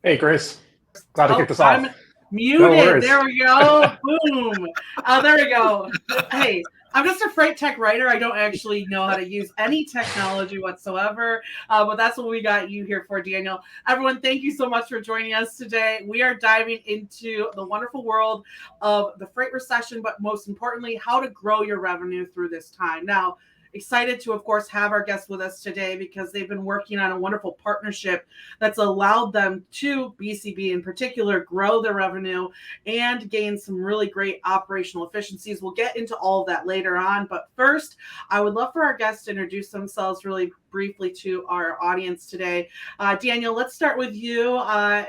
Hey, Grace. Glad to Oh, kick this I'm off. No muted. worries. There we go. Boom. There we go. Hey, I'm just a freight tech writer. I don't actually know how to use any technology whatsoever, but that's what we got you here for, Daniel. Everyone, thank you so much for joining us today. We are diving into the wonderful world of the freight recession, but most importantly, how to grow your revenue through this time. Now, excited to, of course, have our guests with us today because they've been working on a wonderful partnership that's allowed them to, BCB in particular, grow their revenue and gain some really great operational efficiencies. We'll get into all of that later on. But first, I would love for our guests to introduce themselves really briefly to our audience today. Daniel, let's start with you.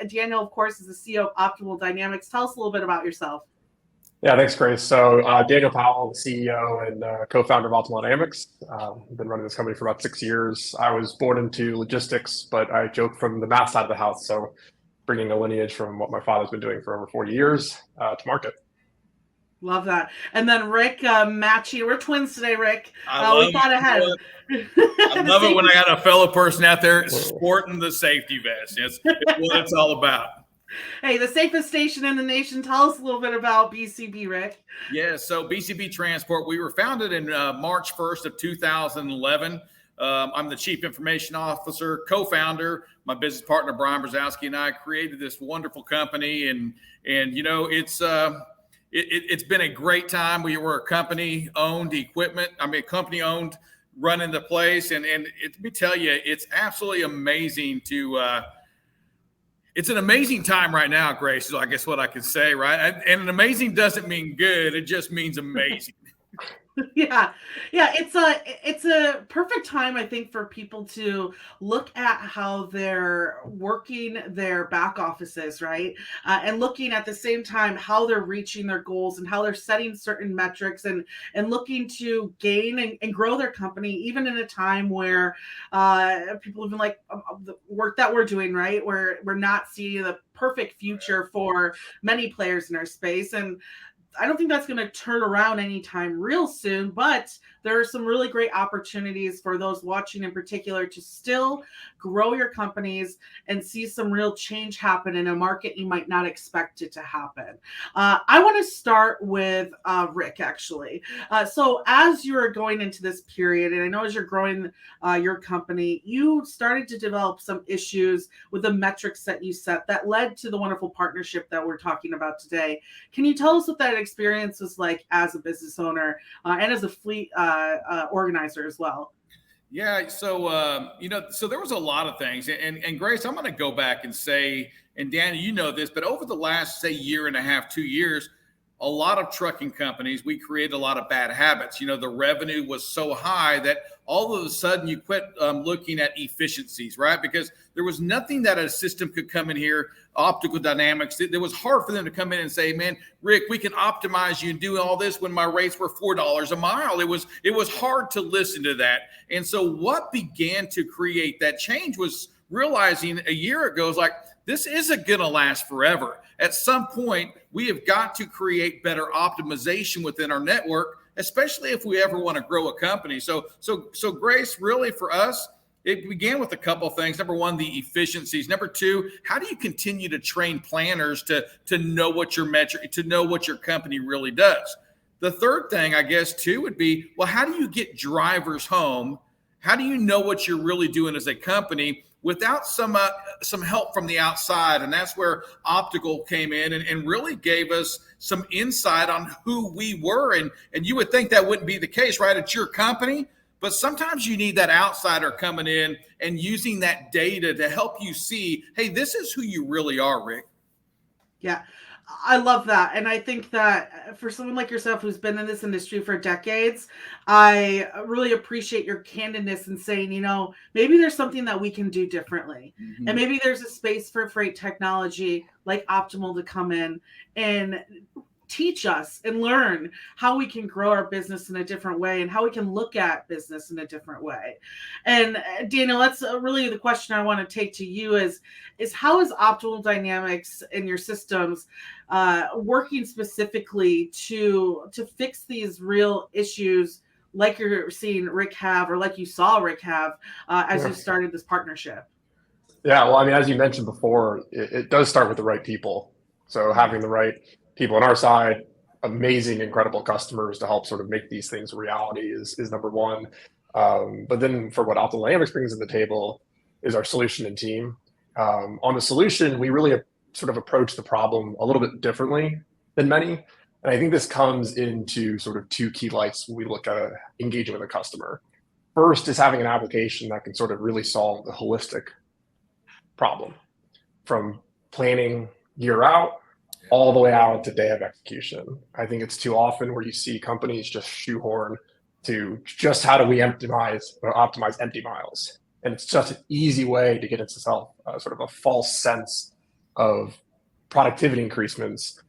Daniel, of course, is the CEO of Optimal Dynamics. Tell us a little bit about yourself. Yeah, thanks, Grace. So, Daniel Powell, the CEO and co-founder of Optimal Dynamics. I've been running this company for about 6 years. I was born into logistics, but I joke from the math side of the house. So, bringing a lineage from what my father's been doing for over 40 years to market. Love that. And then Rick, Matchy, we're twins today, Rick. We thought ahead. I love it when I got a fellow person out there sporting the safety vest. It's what it's all about. Hey, the safest station in the nation. Tell us a little bit about BCB, Rick. Yeah, so BCB Transport, we were founded in March 1st of 2011. I'm the Chief Information Officer, co-founder. My business partner, Brian Brzezowski, and I created this wonderful company. And you know, it's been a great time. We were a company-owned equipment. Company-owned running the place. And let me tell you, it's absolutely amazing to it's an amazing time right now, Grace, is I guess what I can say, right? And an amazing doesn't mean good. It just means amazing. Yeah. It's a perfect time, I think, for people to look at how they're working their back offices, right? And looking at the same time how they're reaching their goals and how they're setting certain metrics and looking to gain and grow their company, even in a time where people have been like the work that we're doing, right? Where we're not seeing the perfect future for many players in our space. And I don't think that's going to turn around anytime real soon, but there are some really great opportunities for those watching in particular to still grow your companies and see some real change happen in a market you might not expect it to happen. I want to start with Rick, actually. So as you're going into this period, and I know as you're growing your company, you started to develop some issues with the metrics that you set that led to the wonderful partnership that we're talking about today. Can you tell us what that experience was like as a business owner and as a fleet organizer as well? Yeah, so so there was a lot of things, and Grace, I'm going to go back and say, and Danny, you know this, but over the last say year and a half, 2 years, a lot of trucking companies, we created a lot of bad habits. You know, the revenue was so high that all of a sudden you quit looking at efficiencies, right? Because there was nothing that a system could come in here, optical dynamics. It was hard for them to come in and say, man, Rick, we can optimize you and do all this when my rates were $4 a mile. It was hard to listen to that. And so what began to create that change was realizing a year ago, is like, this isn't going to last forever. At some point, we have got to create better optimization within our network, especially if we ever want to grow a company. So Grace, really for us, it began with a couple of things. Number one, the efficiencies. Number two, how do you continue to train planners to know what your metric, to know what your company really does? The third thing, I guess, too, would be, well, how do you get drivers home? How do you know what you're really doing as a company without some help from the outside? And that's where optical came in and really gave us some insight on who we were. And you would think that wouldn't be the case, right? It's your company. But sometimes you need that outsider coming in and using that data to help you see, hey, this is who you really are, Rick. Yeah. I love that. And I think that for someone like yourself who's been in this industry for decades, I really appreciate your candidness in saying, you know, maybe there's something that we can do differently. Mm-hmm. And maybe there's a space for freight technology like Optimal to come in and teach us and learn how we can grow our business in a different way and how we can look at business in a different way. And Daniel, that's really the question I want to take to you is how is Optimal Dynamics in your systems working specifically to fix these real issues like you're seeing Rick have, or like you saw Rick have as you started this partnership? Yeah, well, I mean, as you mentioned before, it does start with the right people. So having the right people on our side, amazing, incredible customers to help sort of make these things a reality is number one. But then for what Optimal Dynamics brings to the table is our solution and team. On the solution, we really sort of approach the problem a little bit differently than many. And I think this comes into sort of two key lights when we look at engaging with a customer. First is having an application that can sort of really solve the holistic problem from planning year out all the way out to day of execution. I think it's too often where you see companies just shoehorn to just how do we optimize empty miles. And it's just an easy way to get into sort of a false sense of productivity increasements.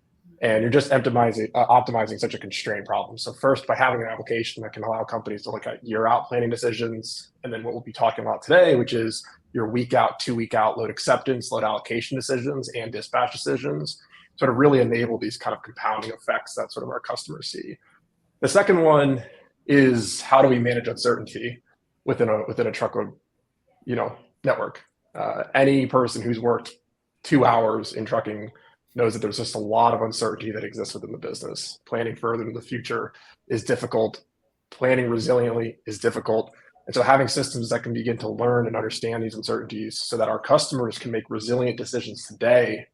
And you're just optimizing such a constrained problem. So first, by having an application that can allow companies to look at year out planning decisions, and then what we'll be talking about today, which is your week out, 2 week out load acceptance, load allocation decisions, and dispatch decisions, sort of really enable these kind of compounding effects that sort of our customers see. The second one is how do we manage uncertainty within a truckload, network. Any person who's worked 2 hours in trucking knows that there's just a lot of uncertainty that exists within the business. Planning further into the future is difficult. Planning resiliently is difficult. And so having systems that can begin to learn and understand these uncertainties so that our customers can make resilient decisions today,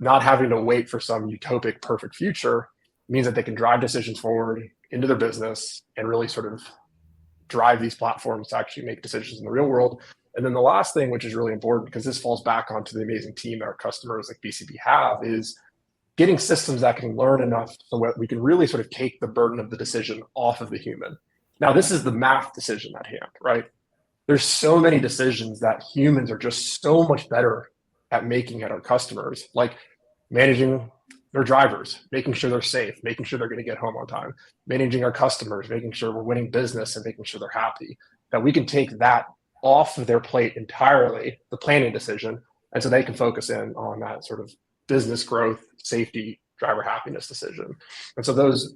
not having to wait for some utopic perfect future, means that they can drive decisions forward into their business and really sort of drive these platforms to actually make decisions in the real world. And then the last thing, which is really important, because this falls back onto the amazing team that our customers like BCB have, is getting systems that can learn enough so that we can really sort of take the burden of the decision off of the human. Now, this is the math decision at hand, right? There's so many decisions that humans are just so much better at making at our customers, like managing their drivers, making sure they're safe, making sure they're going to get home on time, managing our customers, making sure we're winning business and making sure they're happy, that we can take that off of their plate entirely, the planning decision, and so they can focus in on that sort of business growth, safety, driver happiness decision. And so those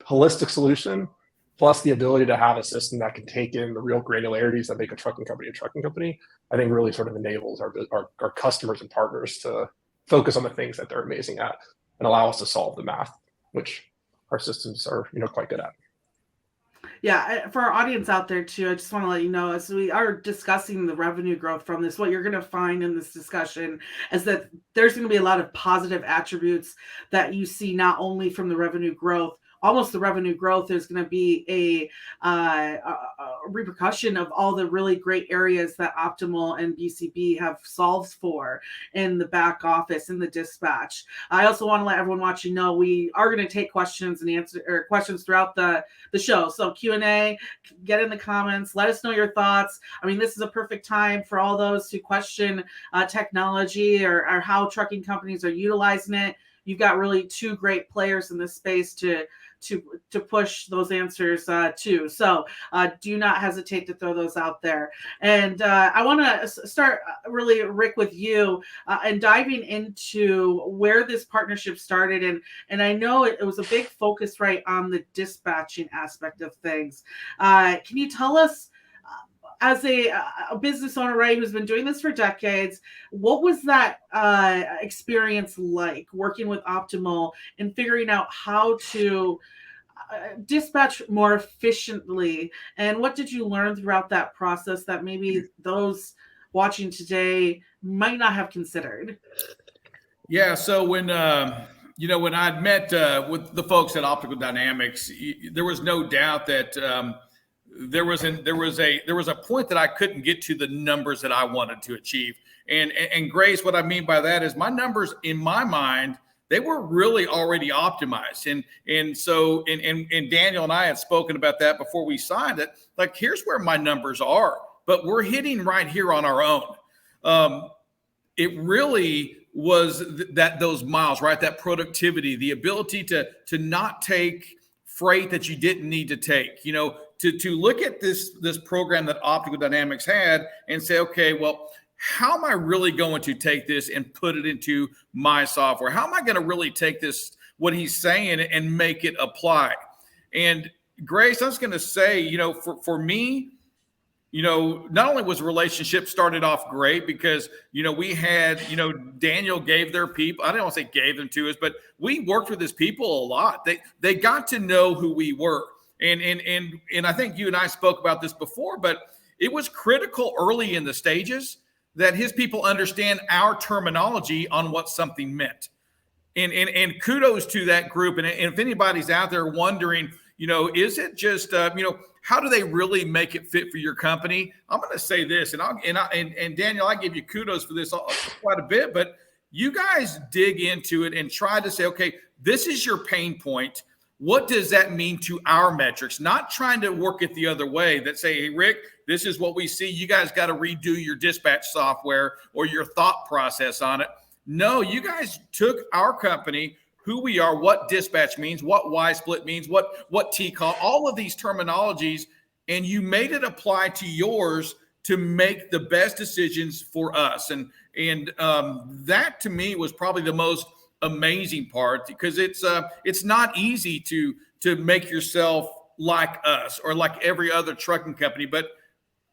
holistic solution, plus the ability to have a system that can take in the real granularities that make a trucking company, I think really sort of enables our customers and partners to focus on the things that they're amazing at and allow us to solve the math, which our systems are quite good at. Yeah, for our audience out there too, I just want to let you know, as we are discussing the revenue growth from this, what you're going to find in this discussion is that there's going to be a lot of positive attributes that you see not only from the revenue growth. Almost the revenue growth is going to be a repercussion of all the really great areas that Optimal and BCB have solved for in the back office, in the dispatch. I also want to let everyone watching know we are going to take questions and answer questions throughout the show. So Q&A, get in the comments, let us know your thoughts. I mean, this is a perfect time for all those who question technology or how trucking companies are utilizing it. You've got really two great players in this space to push those answers to. So do not hesitate to throw those out there. And I want to start really, Rick, with you and diving into where this partnership started. And I know it was a big focus right on the dispatching aspect of things. Can you tell us, as a business owner, right, who's been doing this for decades, what was that experience like working with Optimal and figuring out how to dispatch more efficiently? And what did you learn throughout that process that maybe those watching today might not have considered? Yeah, so when when I'd met with the folks at Optical Dynamics, there was no doubt that there was a point that I couldn't get to the numbers that I wanted to achieve. And Grace, what I mean by that is my numbers in my mind, they were really already optimized. And so Daniel and I had spoken about that before we signed it. Like, here's where my numbers are, but we're hitting right here on our own. It really was those miles, right? That productivity, the ability to not take freight that you didn't need to take, to look at this program that Optical Dynamics had and say, okay, well, how am I really going to take this and put it into my software? How am I going to really take this, what he's saying, and make it apply? And Grace, I was going to say, for me, not only was the relationship started off great because, we had, Daniel gave their people, I don't want to say gave them to us, but we worked with his people a lot. They got to know who we were. And I think you and I spoke about this before, but it was critical early in the stages that his people understand our terminology on what something meant. And kudos to that group. And if anybody's out there wondering, is it just, how do they really make it fit for your company? I'm going to say this, and Daniel, I give you kudos for this quite a bit, but you guys dig into it and try to say, okay, this is your pain point. What does that mean to our metrics? Not trying to work it the other way that say, hey, Rick, this is what we see. You guys got to redo your dispatch software or your thought process on it. No, you guys took our company, who we are, what dispatch means, what Y split means, what T call, all of these terminologies, and you made it apply to yours to make the best decisions for us. And that to me was probably the most amazing part, because it's not easy to make yourself like us or like every other trucking company. But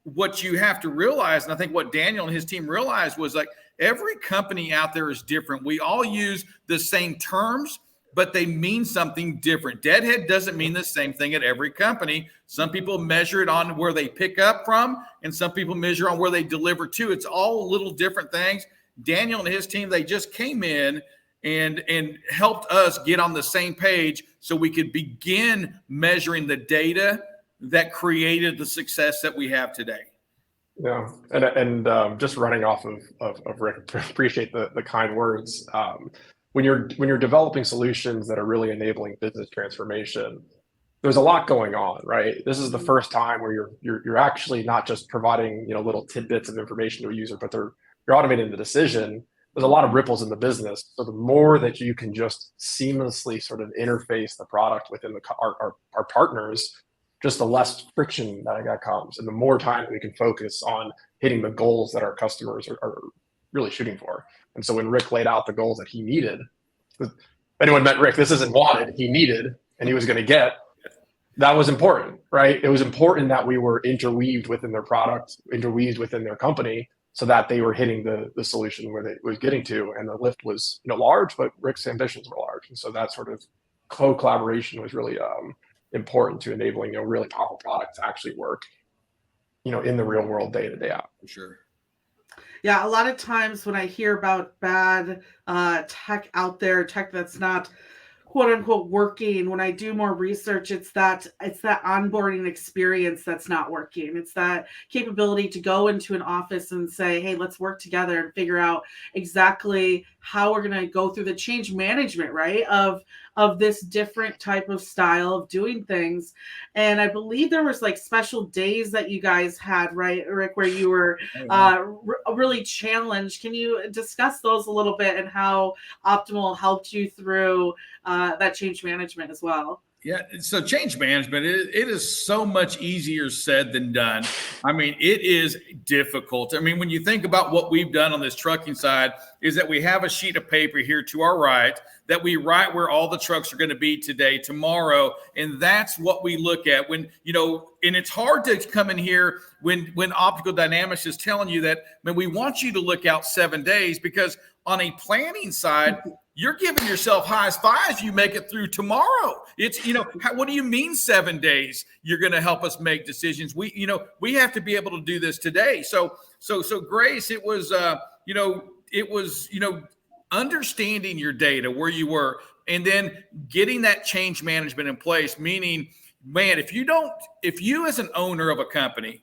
what you have to realize, and I think what Daniel and his team realized, was like, every company out there is different. We all use the same terms, but they mean something different. Deadhead doesn't mean the same thing at every company. Some people measure it on where they pick up from, and some people measure on where they deliver to. It's all little different things. Daniel and his team, they just came in and helped us get on the same page so we could begin measuring the data that created the success that we have today. Yeah, and just running off of Rick, appreciate the kind words. When you're developing solutions that are really enabling business transformation, there's a lot going on, right? This is the first time where you're actually not just providing little tidbits of information to a user, but you're automating the decision. There's a lot of ripples in the business. So the more that you can just seamlessly sort of interface the product within our partners, just the less friction that comes, and the more time we can focus on hitting the goals that our customers are really shooting for. And so when Rick laid out the goals that he needed, if anyone met Rick, this isn't wanted, he needed, and he was going to get, that was important, right? It was important that we were interweaved within their product, interweaved within their company, so that they were hitting the solution where they was getting to. And the lift was large, but Rick's ambitions were large. And so that sort of co-collaboration was really important to enabling really powerful products to actually work in the real world day to day out. For sure. Yeah, a lot of times when I hear about bad tech out there, tech that's not quote unquote working, when I do more research, it's that onboarding experience that's not working. It's that capability to go into an office and say, hey, let's work together and figure out exactly how we're going to go through the change management, right, of this different type of style of doing things. And I believe there was like special days that you guys had, right, Rick, where you were really challenged. Can you discuss those a little bit and how Optimal helped you through that change management as well? Yeah, so change management, it is so much easier said than done. I mean, it is difficult. I mean, when you think about what we've done on this trucking side, is that we have a sheet of paper here to our right that we write where all the trucks are going to be today, tomorrow, and that's what we look at when, and it's hard to come in here when Optical Dynamics is telling you that, man, we want you to look out 7 days, because on a planning side, you're giving yourself highs fives. You make it through tomorrow. It's, what do you mean 7 days? You're going to help us make decisions. We have to be able to do this today. So Grace, it was, understanding your data, where you were, and then getting that change management in place. Meaning, man, if you as an owner of a company,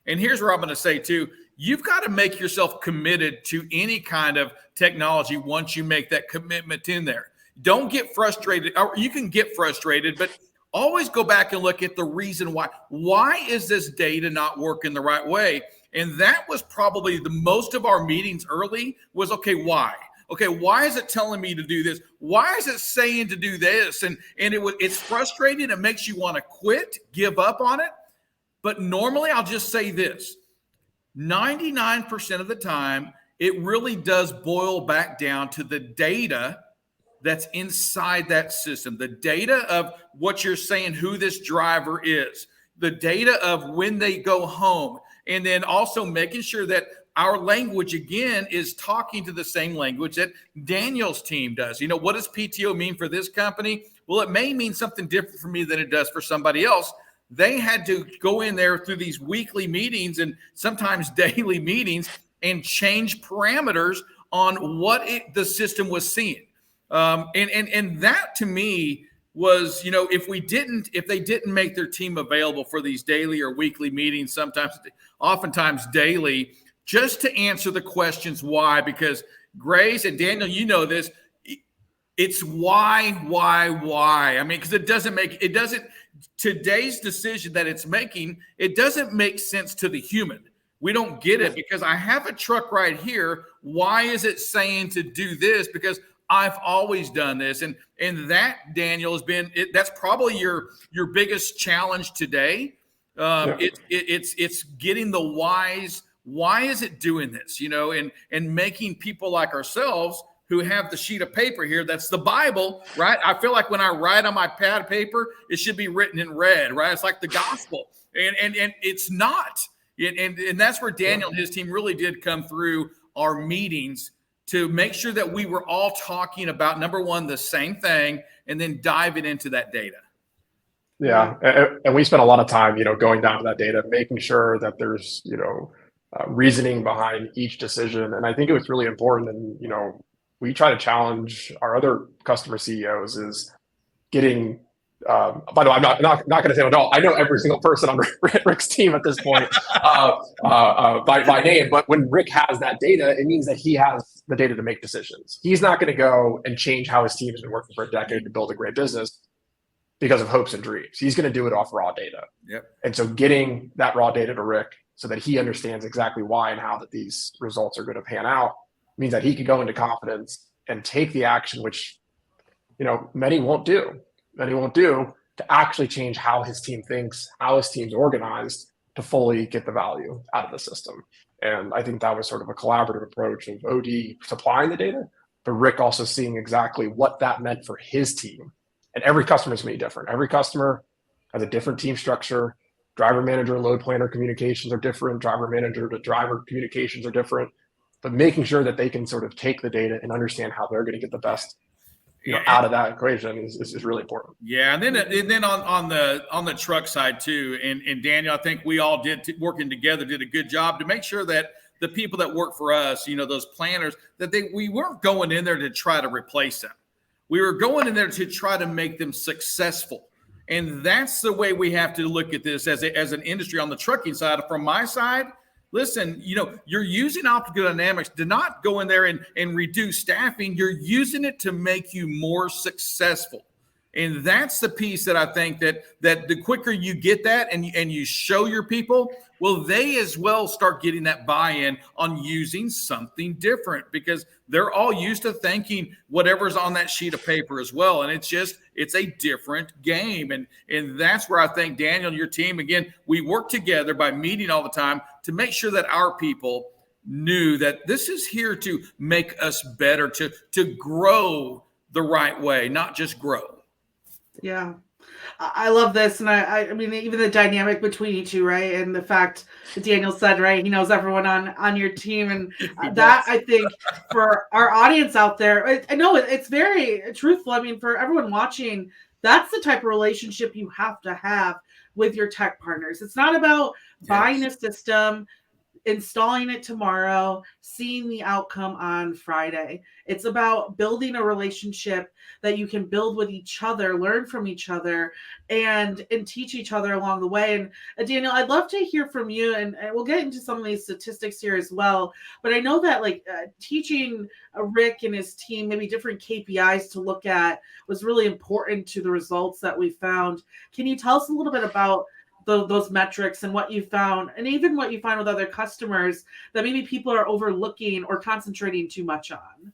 and here's where I'm going to say too, you've got to make yourself committed to any kind of technology once you make that commitment in there. Don't get frustrated, or you can get frustrated, but always go back and look at the reason why. Why is this data not working the right way? And that was probably the most of our meetings early was, okay, why? Okay, why is it telling me to do this? Why is it saying to do this? And it's frustrating. It makes you want to quit, give up on it. But normally I'll just say this. 99% of the time, it really does boil back down to the data that's inside that system, the data of what you're saying, who this driver is, the data of when they go home. And then also making sure that our language, again, is talking to the same language that Daniel's team does. You know, what does PTO mean for this company? Well, it may mean something different for me than it does for somebody else. They had to go in there through these weekly meetings and sometimes daily meetings and change parameters on what the system was seeing. And that to me was, you know, if they didn't make their team available for these daily or weekly meetings, oftentimes daily, just to answer the questions why, because Grace and Daniel, you know this, it's why. I mean, because today's decision that it's making, it doesn't make sense to the human. We don't get it because I have a truck right here. Why is it saying to do this? Because I've always done this. And that, Daniel, has been, that's probably your biggest challenge today. It's getting the whys. Why is it doing this? You know, and making people like ourselves who have the sheet of paper here, that's the Bible, right? I feel like when I write on my pad of paper, it should be written in red, right? It's like the gospel. And it's not. And that's where Daniel and his team really did come through our meetings to make sure that we were all talking about, number one, the same thing, and then diving into that data. Yeah. And we spent a lot of time, you know, going down to that data, making sure that there's, you know, reasoning behind each decision. And I think it was really important. And, you know, we try to challenge our other customer CEOs is getting, by the way, I'm not going to say them at all. I know every single person on Rick's team at this point by name, but when Rick has that data, it means that he has the data to make decisions. He's not going to go and change how his team has been working for a decade to build a great business because of hopes and dreams. He's going to do it off raw data. Yep. And so getting that raw data to Rick so that he understands exactly why and how that these results are going to pan out means that he can go into confidence and take the action, which, you know, many won't do to actually change how his team thinks, how his team's organized to fully get the value out of the system. And I think that was sort of a collaborative approach of OD supplying the data, but Rick also seeing exactly what that meant for his team. And every customer is going to be different. Every customer has a different team structure. Driver manager, load planner communications are different. Driver manager to driver communications are different. But making sure that they can sort of take the data and understand how they're going to get the best, you know, out of that equation is really important. Yeah, and then on the truck side too, and Daniel, I think we all working together did a good job to make sure that the people that work for us, you know, those planners, that we weren't going in there to try to replace them. We were going in there to try to make them successful. And that's the way we have to look at this as an industry on the trucking side. From my side, listen, you know, you're using optical dynamics to not go in there and reduce staffing. You're using it to make you more successful. And that's the piece that I think that the quicker you get that and you show your people, well, they as well start getting that buy-in on using something different because they're all used to thinking whatever's on that sheet of paper as well. And it's a different game. And that's where I think, Daniel, your team, again, we work together by meeting all the time to make sure that our people knew that this is here to make us better, to grow the right way, not just grow. Yeah. I love this. And I mean, even the dynamic between you two, right? And the fact that Daniel said, right, he knows everyone on your team. And that, I think, for our audience out there, I know it's very truthful. I mean, for everyone watching, that's the type of relationship you have to have with your tech partners. It's not about buying a system, installing it tomorrow, seeing the outcome on Friday. It's about building a relationship that you can build with each other, learn from each other, and teach each other along the way. And Daniel, I'd love to hear from you, and we'll get into some of these statistics here as well. But I know that teaching Rick and his team maybe different KPIs to look at was really important to the results that we found. Can you tell us a little bit about those metrics and what you found, and even what you find with other customers that maybe people are overlooking or concentrating too much on?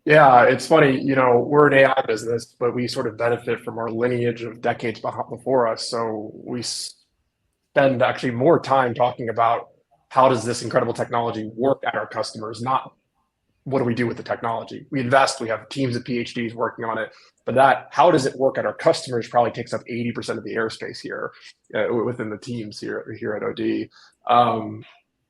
Yeah, it's funny, you know, we're an AI business, but we sort of benefit from our lineage of decades before us. So we spend actually more time talking about how does this incredible technology work at our customers, not what do we do with the technology? We invest, we have teams of PhDs working on it, but how does it work at our customers probably takes up 80% of the airspace here within the teams here at OD.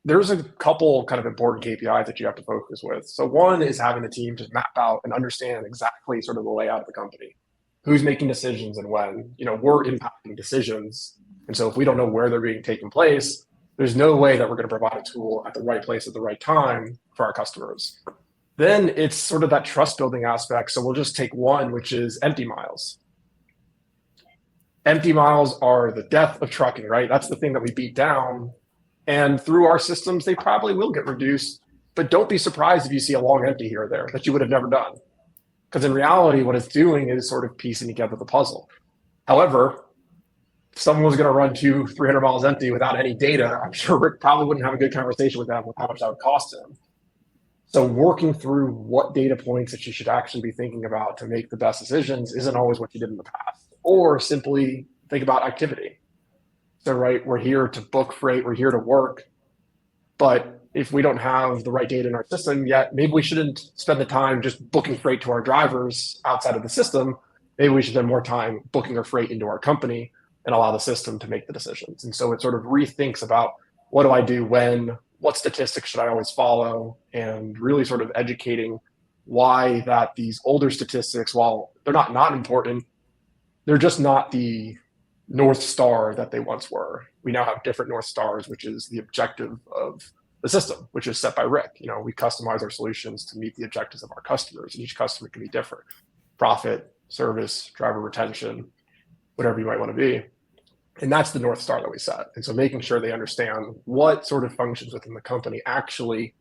There's a couple kind of important KPIs that you have to focus with. So one is having the team just map out and understand exactly sort of the layout of the company, who's making decisions and when. We're impacting decisions. And so if we don't know where they're being taken place, there's no way that we're going to provide a tool at the right place at the right time for our customers. Then it's sort of that trust building aspect. So we'll just take one, which is empty miles. Empty miles are the death of trucking, right? That's the thing that we beat down. And through our systems, they probably will get reduced. But don't be surprised if you see a long empty here or there that you would have never done. Because in reality, what it's doing is sort of piecing together the puzzle. However, if someone was going to run 200-300 miles empty without any data, I'm sure Rick probably wouldn't have a good conversation with them with how much that would cost him. So working through what data points that you should actually be thinking about to make the best decisions isn't always what you did in the past. Or simply think about activity. So, right, we're here to book freight, we're here to work. But if we don't have the right data in our system yet, maybe we shouldn't spend the time just booking freight to our drivers outside of the system. Maybe we should spend more time booking our freight into our company and allow the system to make the decisions. And so it sort of rethinks about what do I do when, what statistics should I always follow, and really sort of educating why that these older statistics, while they're not important, they're just not the North Star that they once were. We now have different North Stars, which is the objective of the system, which is set by Rick. We customize our solutions to meet the objectives of our customers, and each customer can be different. Profit, service, driver retention, whatever you might want to be. And that's the North Star that we set. And so making sure they understand what sort of functions within the company actually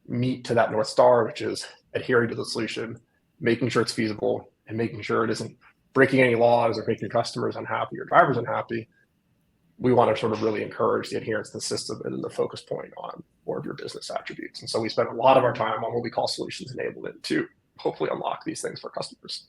meet to that North Star, which is adhering to the solution, making sure it's feasible, and making sure it isn't breaking any laws or making your customers unhappy or drivers unhappy. We want to sort of really encourage the adherence to the system and the focus point on more of your business attributes. And so we spend a lot of our time on what we call solutions enablement to hopefully unlock these things for customers.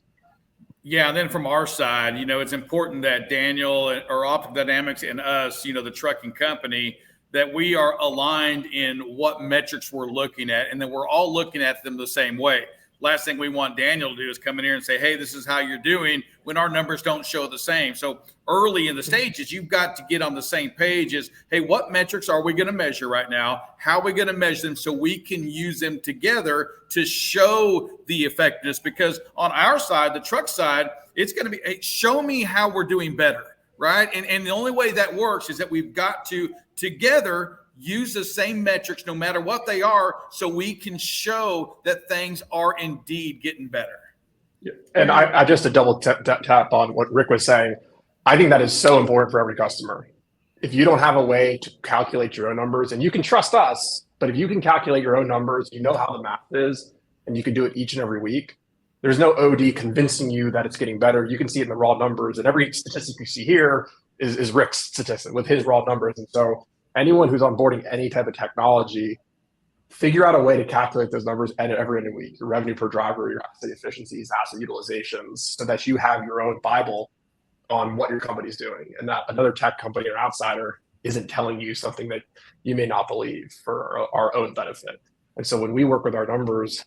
Yeah, and then from our side, it's important that Daniel or Optical Dynamics and us, the trucking company, that we are aligned in what metrics we're looking at, and that we're all looking at them the same way. Last thing we want Daniel to do is come in here and say, hey, this is how you're doing, when our numbers don't show the same. So early in the stages, you've got to get on the same page as, hey, what metrics are we going to measure right now? How are we going to measure them so we can use them together to show the effectiveness? Because on our side, the truck side, it's going to be, hey, show me how we're doing better, right? And the only way that works is that we've got to together use the same metrics no matter what they are, so we can show that things are indeed getting better. Yeah. And I just to double tap on what Rick was saying, I think that is so important for every customer. If you don't have a way to calculate your own numbers, and you can trust us, but if you can calculate your own numbers, you know how the math is, and you can do it each and every week, there's no OD convincing you that it's getting better. You can see it in the raw numbers, and every statistic you see here is Rick's statistic with his raw numbers. And so anyone who's onboarding any type of technology, figure out a way to calculate those numbers every week, your revenue per driver, your asset efficiencies, asset utilizations, so that you have your own Bible on what your company's doing, and that another tech company or outsider isn't telling you something that you may not believe for our own benefit. And so when we work with our numbers,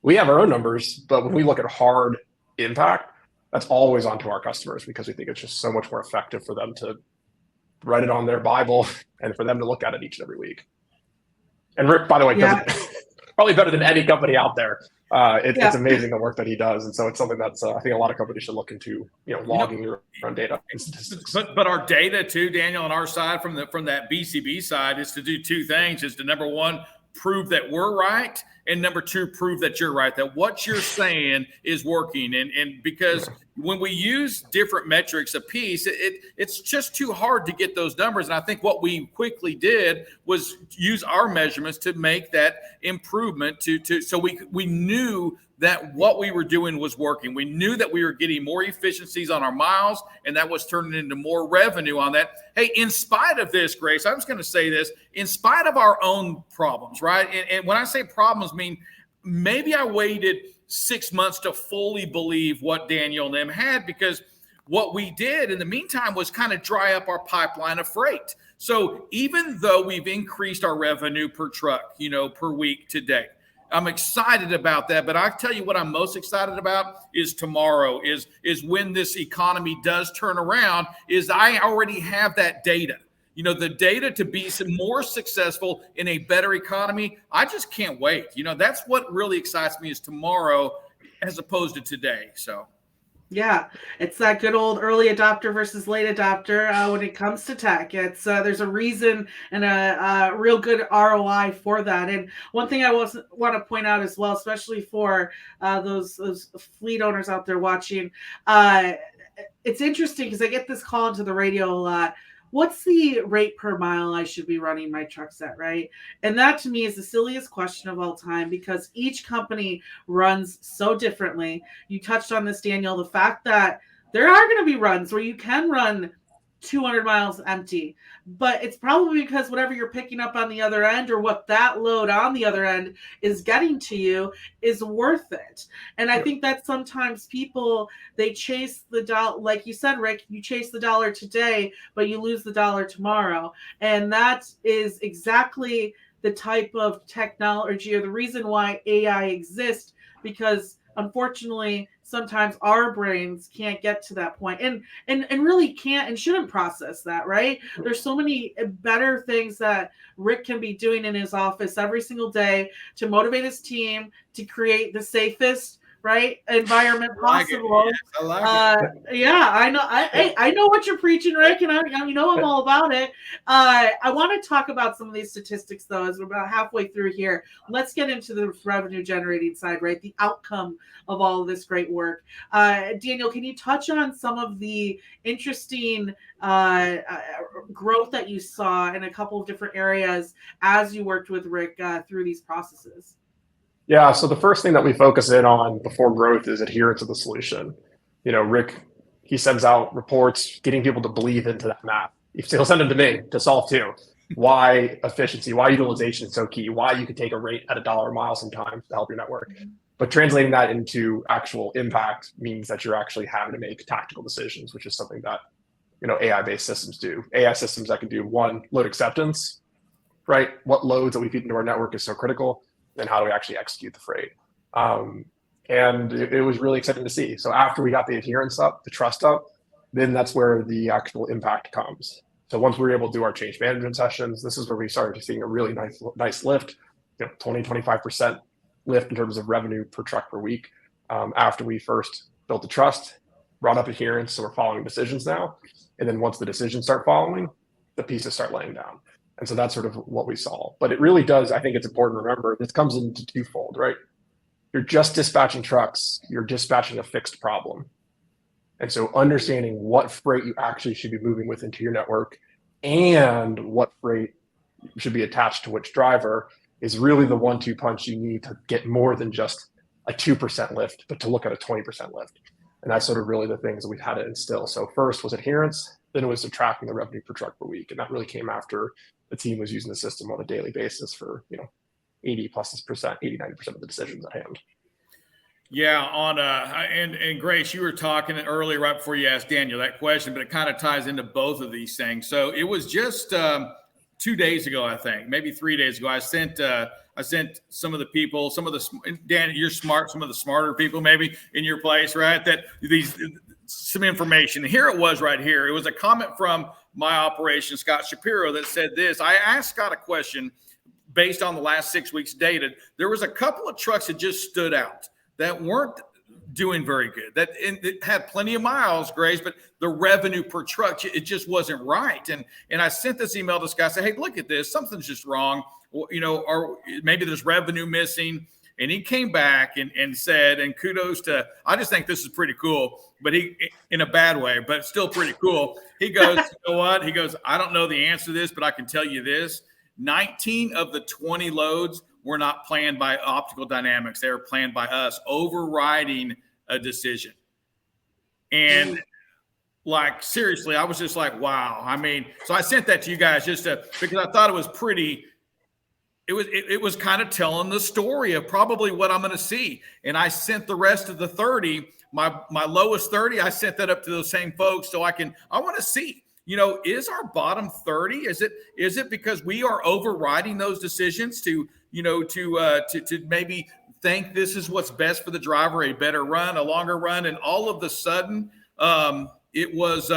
we have our own numbers, but when we look at hard impact, that's always onto our customers, because we think it's just so much more effective for them to write it on their Bible and for them to look at it each and every week. And Rick, by the way, does it probably better than any company out there. It's amazing the work that he does. And so it's something that's, I think a lot of companies should look into, logging your own data and statistics. But our data too, Daniel, on our side from that BCB side is to do two things: is to, number one, prove that we're right, and number two, prove that you're right, that what you're saying is working. And because when we use different metrics a piece, it's just too hard to get those numbers. And I think what we quickly did was use our measurements to make that improvement so we knew that what we were doing was working. We knew that we were getting more efficiencies on our miles, and that was turning into more revenue on that. Hey, in spite of this, Grace, I'm just going to say this, in spite of our own problems, right? And when I say problems, I mean, maybe I waited 6 months to fully believe what Daniel and them had, because what we did in the meantime was kind of dry up our pipeline of freight. So even though we've increased our revenue per truck, per week today, I'm excited about that. But I tell you what I'm most excited about is tomorrow, is when this economy does turn around, is I already have that data. The data to be some more successful in a better economy. I just can't wait. That's what really excites me, is tomorrow as opposed to today. So. Yeah, it's that good old early adopter versus late adopter when it comes to tech. It's there's a reason and a real good ROI for that. And one thing I want to point out as well, especially for those fleet owners out there watching, it's interesting because I get this call into the radio a lot. What's the rate per mile I should be running my trucks at, right? And that to me is the silliest question of all time, because each company runs so differently. You touched on this, Daniel, the fact that there are going to be runs where you can run 200 miles empty, but it's probably because whatever you're picking up on the other end, or what that load on the other end is getting to you, is worth it. And I think that sometimes people, they chase the dollar, like you said, Rick, you chase the dollar today, but you lose the dollar tomorrow. And that is exactly the type of technology, or the reason why AI exists, because unfortunately, sometimes our brains can't get to that point, and really can't and shouldn't process that, right? There's so many better things that Rick can be doing in his office every single day to motivate his team to create the safest, right, environment possible. Yes, I like it. Yeah, I know. I know what you're preaching, Rick, and I'm all about it. I want to talk about some of these statistics, though, as we're about halfway through here. Let's get into the revenue generating side, right? The outcome of all of this great work. Daniel, can you touch on some of the interesting growth that you saw in a couple of different areas as you worked with Rick through these processes? Yeah, so the first thing that we focus in on before growth is adherence to the solution. Rick, he sends out reports, getting people to believe into that math. He'll send them to me to solve too. Why efficiency, why utilization is so key, why you could take a rate at $1 a mile sometimes to help your network. But translating that into actual impact means that you're actually having to make tactical decisions, which is something that AI-based systems do. AI systems that can do, one, load acceptance, right? What loads that we feed into our network is so critical. And how do we actually execute the freight? And it was really exciting to see. So after we got the adherence up, the trust up, then that's where the actual impact comes. So once we were able to do our change management sessions, this is where we started seeing a really nice lift, 20-25% lift in terms of revenue per truck per week. After we first built the trust, brought up adherence, so we're following decisions now. And then once the decisions start following, the pieces start laying down. And so that's sort of what we saw. But it really does, I think it's important to remember, this comes into twofold, right? You're just dispatching trucks, you're dispatching a fixed problem. And so understanding what freight you actually should be moving with into your network and what freight should be attached to which driver is really the 1-2 punch you need to get more than just a 2% lift, but to look at a 20% lift. And that's sort of really the things that we've had to instill. So first was adherence, then it was tracking the revenue per truck per week. And that really came after the team was using the system on a daily basis for 80+%, 80-90% of the decisions at hand. Yeah, and Grace, you were talking earlier right before you asked Daniel that question, but it kind of ties into both of these things. So it was just 2 days ago, I think, maybe 3 days ago. I sent some of the people, Dan, you're smart, some of the smarter people maybe in your place, right? Some information. Here it was right here. It was a comment from my operation, Scott Shapiro, that said this. I asked Scott a question based on the last 6 weeks data. There was a couple of trucks that just stood out that weren't doing very good. That it had plenty of miles, Grace, but the revenue per truck, it just wasn't right. And I sent this email to Scott, say, hey, look at this. Something's just wrong. Or maybe there's revenue missing. And he came back and said, and kudos to, I just think this is pretty cool, but he, in a bad way, but still pretty cool. He goes, you know what? He goes, I don't know the answer to this, but I can tell you this. 19 of the 20 loads were not planned by Optical Dynamics. They were planned by us, overriding a decision. And seriously, I was just like, wow. I mean, so I sent that to you guys because I thought it was pretty. It was kind of telling the story of probably what I'm going to see. And I sent the rest of the 30 my lowest 30, I sent that up to those same folks so I want to see, is our bottom 30, is it because we are overriding those decisions to maybe think this is what's best for the driver, a better run, a longer run, and all of the sudden it was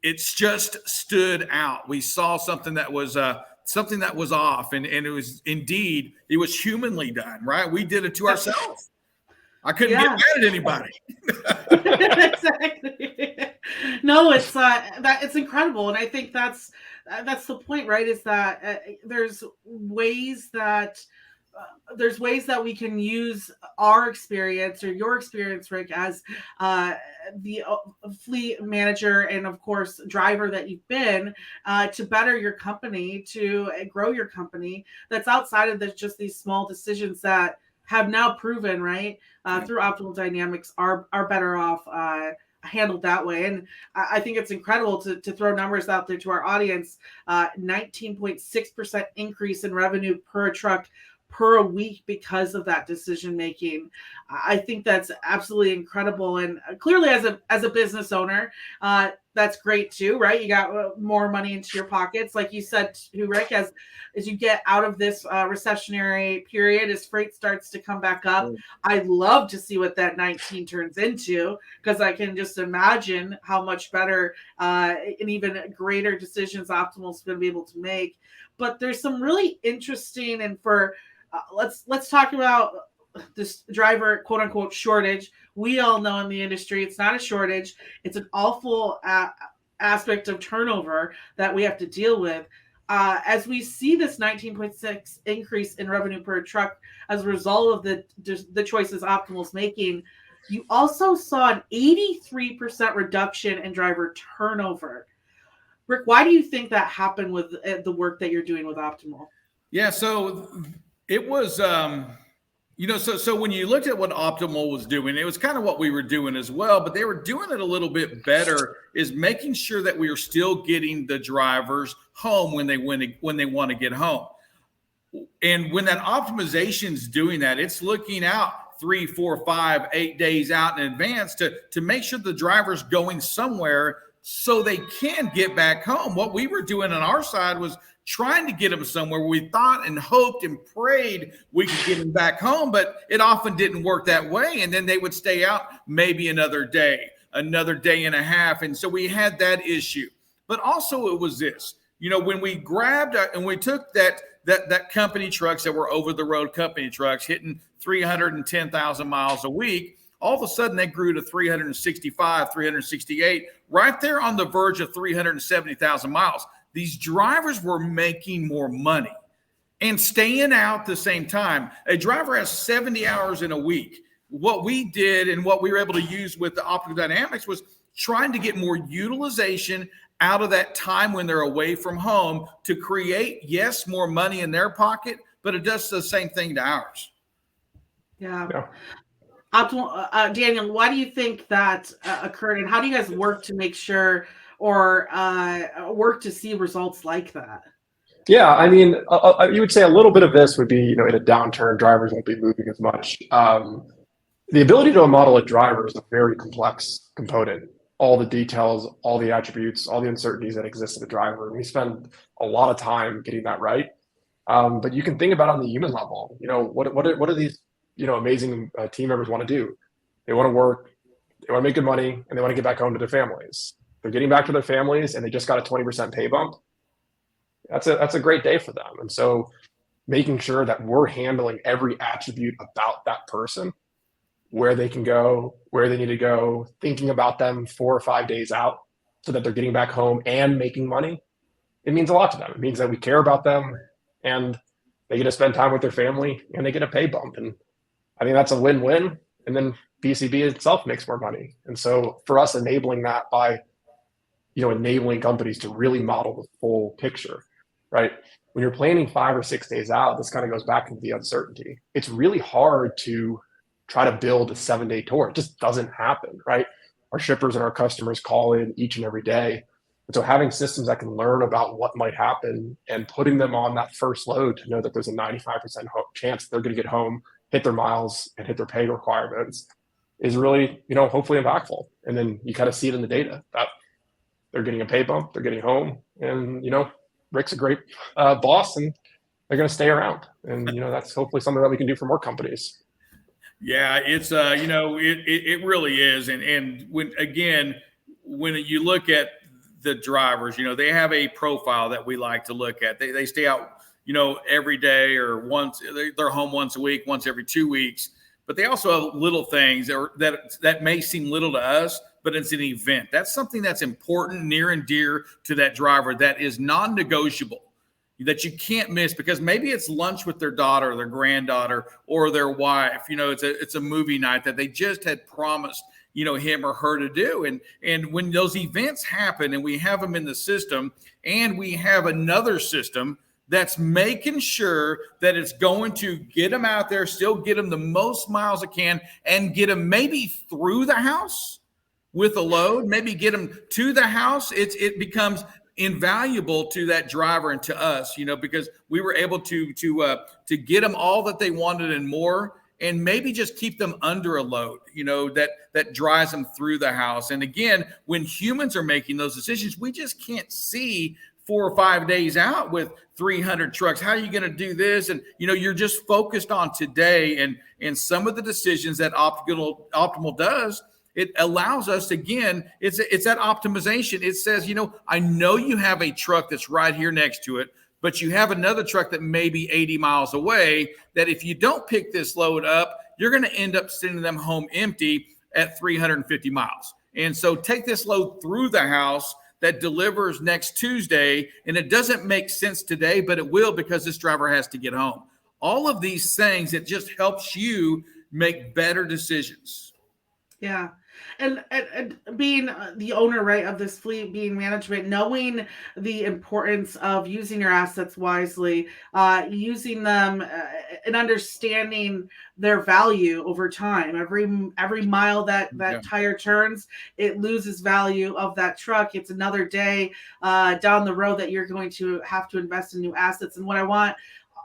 it's just stood out. We saw something that was off, and it was humanly done, right? We did it to ourselves. I couldn't get mad at anybody. Exactly. No, it's incredible, and I think that's the point, right? Is that there's ways that we can use our experience or your experience, Rick, as the fleet manager and, of course, driver that you've been, to better your company, to grow your company. That's outside of just these small decisions that have now proven, right, through optimal dynamics are better off handled that way. And I think it's incredible to throw numbers out there to our audience. 19.6% increase in revenue per truck per week because of that decision making. I think that's absolutely incredible, and clearly as a business owner, that's great too, right? You got more money into your pockets, like you said to Rick, as you get out of this recessionary period, as freight starts to come back up. I'd love to see what that 19 turns into, because I can just imagine how much better and even greater decisions Optimal's going to be able to make. But there's some really interesting, and for let's talk about this driver quote unquote shortage. We all know in the industry it's not a shortage, it's an awful aspect of turnover that we have to deal with. As we see this 19.6 increase in revenue per truck as a result of the choices Optimal's making, you also saw an 83% reduction in driver turnover. Rick, why do you think that happened with the work that you're doing with Optimal? Yeah, so it was, so when you looked at what Optimal was doing, it was kind of what we were doing as well, but they were doing it a little bit better, is making sure that we are still getting the drivers home when they want to get home. And when that optimization is doing that, it's looking out 3, 4, 5, 8 days out in advance to make sure the driver's going somewhere so they can get back home. What we were doing on our side was trying to get them somewhere we thought and hoped and prayed we could get them back home, but it often didn't work that way. And then they would stay out maybe another day and a half. And so we had that issue. But also it was this, when we grabbed and we took that company trucks that were over the road company trucks hitting 310,000 miles a week, all of a sudden they grew to 365, 368, right there on the verge of 370,000 miles. These drivers were making more money and staying out at the same time. A driver has 70 hours in a week. What we did and what we were able to use with the optical dynamics was trying to get more utilization out of that time when they're away from home to create, yes, more money in their pocket, but it does the same thing to ours. Yeah. Optimal, Daniel, why do you think that occurred, and how do you guys work to make sure or work to see results like that? Yeah, I mean, you would say a little bit of this would be, in a downturn, drivers won't be moving as much. The ability to model a driver is a very complex component. All the details, all the attributes, all the uncertainties that exist in a driver. And we spend a lot of time getting that right. But you can think about it on the human level. What are these, amazing team members want to do? They want to work, they want to make good money, and they want to get back home to their families. They're getting back to their families and they just got a 20% pay bump. That's a great day for them. And so making sure that we're handling every attribute about that person, where they can go, where they need to go, thinking about them 4 or 5 days out so that they're getting back home and making money, it means a lot to them. It means that we care about them and they get to spend time with their family and they get a pay bump. And I think that's a win-win. And then BCB itself makes more money. And so for us, enabling that by enabling companies to really model the full picture, right? When you're planning 5 or 6 days out, this kind of goes back into the uncertainty. It's really hard to try to build a 7-day tour. It just doesn't happen, right? Our shippers and our customers call in each and every day. And so having systems that can learn about what might happen and putting them on that first load to know that there's a 95% chance they're going to get home, hit their miles, and hit their pay requirements is really, hopefully impactful. And then you kind of see it in the data that they're getting a pay bump, they're getting home, and, Rick's a great boss, and they're going to stay around. And, that's hopefully something that we can do for more companies. Yeah, it's it really is. And when you look at the drivers, they have a profile that we like to look at. They stay out, every day, or they're home once a week, once every 2 weeks. But they also have little things that may seem little to us, but it's an event. That's something that's important, near and dear to that driver, that is non-negotiable, that you can't miss, because maybe it's lunch with their daughter, or their granddaughter, or their wife. It's a movie night that they just had promised, him or her to do. And when those events happen and we have them in the system, and we have another system that's making sure that it's going to get them out there, still get them the most miles it can, and get them maybe through the house with a load, maybe get them to the house, it becomes invaluable to that driver and to us, because we were able to get them all that they wanted and more, and maybe just keep them under a load, that drives them through the house. And again, when humans are making those decisions, we just can't see 4 or 5 days out with 300 trucks. How are you going to do this? And, you're just focused on today, and some of the decisions that Optimal does, it allows us, again, it's that optimization. It says, I know you have a truck that's right here next to it, but you have another truck that may be 80 miles away, that if you don't pick this load up, you're going to end up sending them home empty at 350 miles. And so take this load through the house that delivers next Tuesday, and it doesn't make sense today, but it will, because this driver has to get home. All of these things, it just helps you make better decisions. Yeah. And being the owner, right, of this fleet, being management, knowing the importance of using your assets wisely, using them and understanding their value over time. Every mile that tire turns, it loses value of that truck. It's another day down the road that you're going to have to invest in new assets. And what I want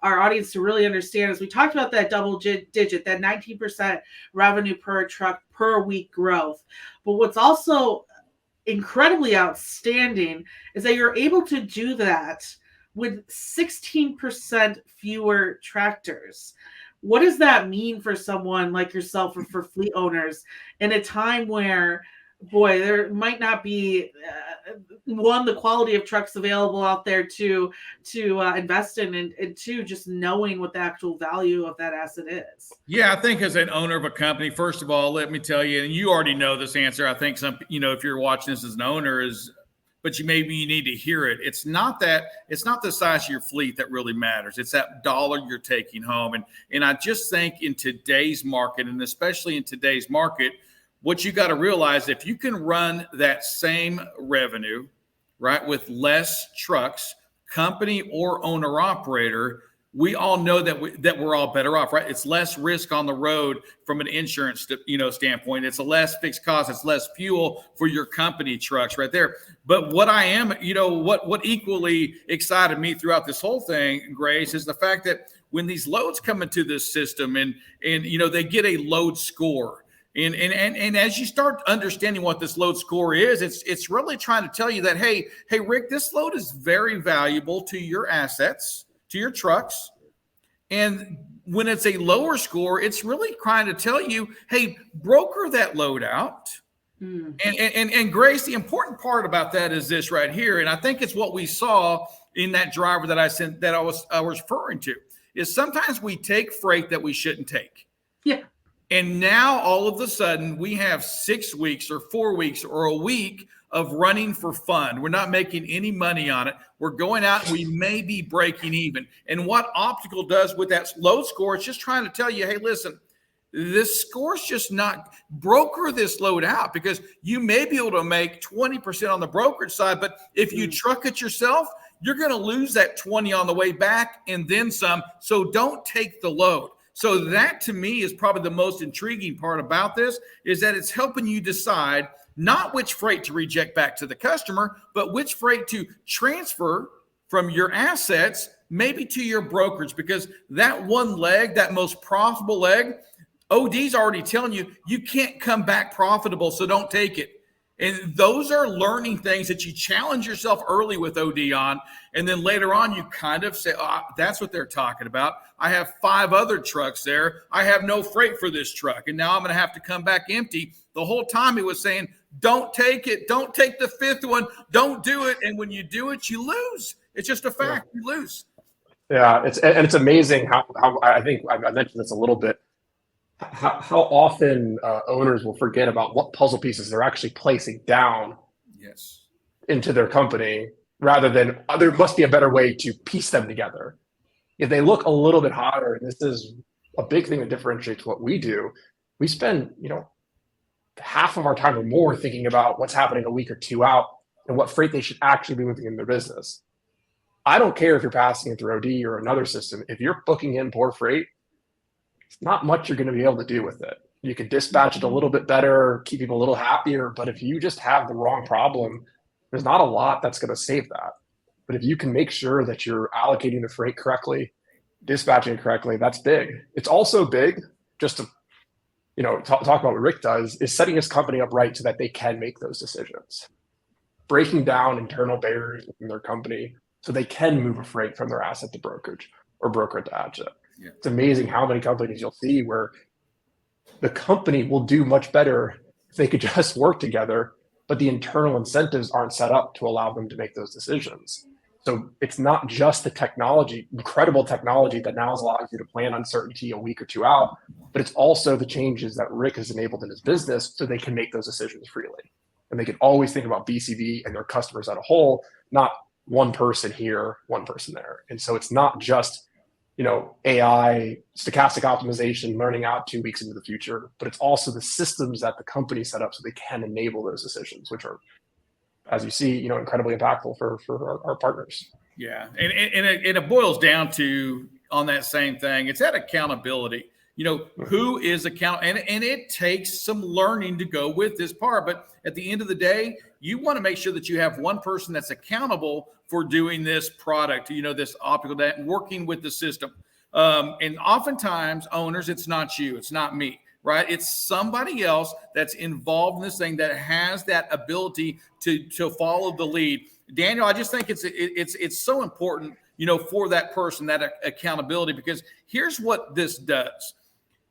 our audience to really understand is, we talked about that double digit, that 19% revenue per truck per week growth. But what's also incredibly outstanding is that you're able to do that with 16% fewer tractors. What does that mean for someone like yourself, or for fleet owners, in a time where, boy, there might not be the quality of trucks available out there to invest in, and two, just knowing what the actual value of that asset is? Yeah, I think as an owner of a company, first of all, let me tell you, and you already know this answer. I think if you're watching this as an owner, but you need to hear it. It's not the size of your fleet that really matters. It's that dollar you're taking home. And I just think in today's market, and especially in today's market, what you got to realize, if you can run that same revenue, right, with less trucks, company or owner operator, we all know that we're all better off, right? It's less risk on the road from an insurance, standpoint. It's a less fixed cost. It's less fuel for your company trucks right there. But what I am, what equally excited me throughout this whole thing, Grace, is the fact that when these loads come into this system and they get a load score. And as you start understanding what this load score is, it's really trying to tell you that, hey, Rick, this load is very valuable to your assets, to your trucks. And when it's a lower score, it's really trying to tell you, hey, broker that load out. And Grace, the important part about that is this right here. And I think it's what we saw in that driver that I was referring to, is sometimes we take freight that we shouldn't take. Yeah. And now all of a sudden we have 6 weeks or 4 weeks or a week of running for fun. We're not making any money on it. We're going out and we may be breaking even. And what Optical does with that load score, it's just trying to tell you, hey, listen, this score's just not, broker this load out, because you may be able to make 20% on the brokerage side, but if you truck it yourself, you're going to lose that 20 on the way back and then some. So don't take the load. So that, to me, is probably the most intriguing part about this, is that it's helping you decide not which freight to reject back to the customer, but which freight to transfer from your assets maybe to your brokerage, because that one leg, that most profitable leg, OD's already telling you, you can't come back profitable, so don't take it. And those are learning things that you challenge yourself early with OD on. And then later on, you kind of say, oh, that's what they're talking about. I have 5 other trucks there. I have no freight for this truck. And now I'm going to have to come back empty. The whole time he was saying, don't take it. Don't take the 5th one. Don't do it. And when you do it, you lose. It's just a fact. You lose. Yeah, it's amazing how I think I mentioned this a little bit. How often owners will forget about what puzzle pieces they're actually placing down into their company, rather than there must be a better way to piece them together. If they look a little bit hotter, and this is a big thing that differentiates what we do, we spend half of our time or more thinking about what's happening a week or 2 out and what freight they should actually be moving in their business. I don't care if you're passing it through OD or another system. If you're booking in poor freight, it's not much you're going to be able to do with it. You can dispatch it a little bit better, keep people a little happier, but if you just have the wrong problem, there's not a lot that's going to save that. But if you can make sure that you're allocating the freight correctly, dispatching it correctly, that's big. It's also big, just to talk about what Rick does, is setting his company up right so that they can make those decisions. Breaking down internal barriers within their company so they can move a freight from their asset to brokerage or broker to asset. Yeah. It's amazing how many companies you'll see where the company will do much better if they could just work together, but the internal incentives aren't set up to allow them to make those decisions. So it's not just the technology, incredible technology that now allows you to plan uncertainty a week or 2 out, but it's also the changes that Rick has enabled in his business so they can make those decisions freely. And they can always think about BCB and their customers as a whole, not one person here, one person there. And so it's not just AI, stochastic optimization, learning out 2 weeks into the future, but it's also the systems that the company set up so they can enable those decisions, which are, as you see, incredibly impactful for our partners. Yeah, and it boils down to, on that same thing, it's that accountability. Who is accountable, and it takes some learning to go with this part. But at the end of the day, you want to make sure that you have one person that's accountable for doing this product, this optical data, working with the system. And oftentimes, owners, it's not you, it's not me, right? It's somebody else that's involved in this thing that has that ability to follow the lead. Daniel, I just think it's so important, for that person, that accountability, because here's what this does.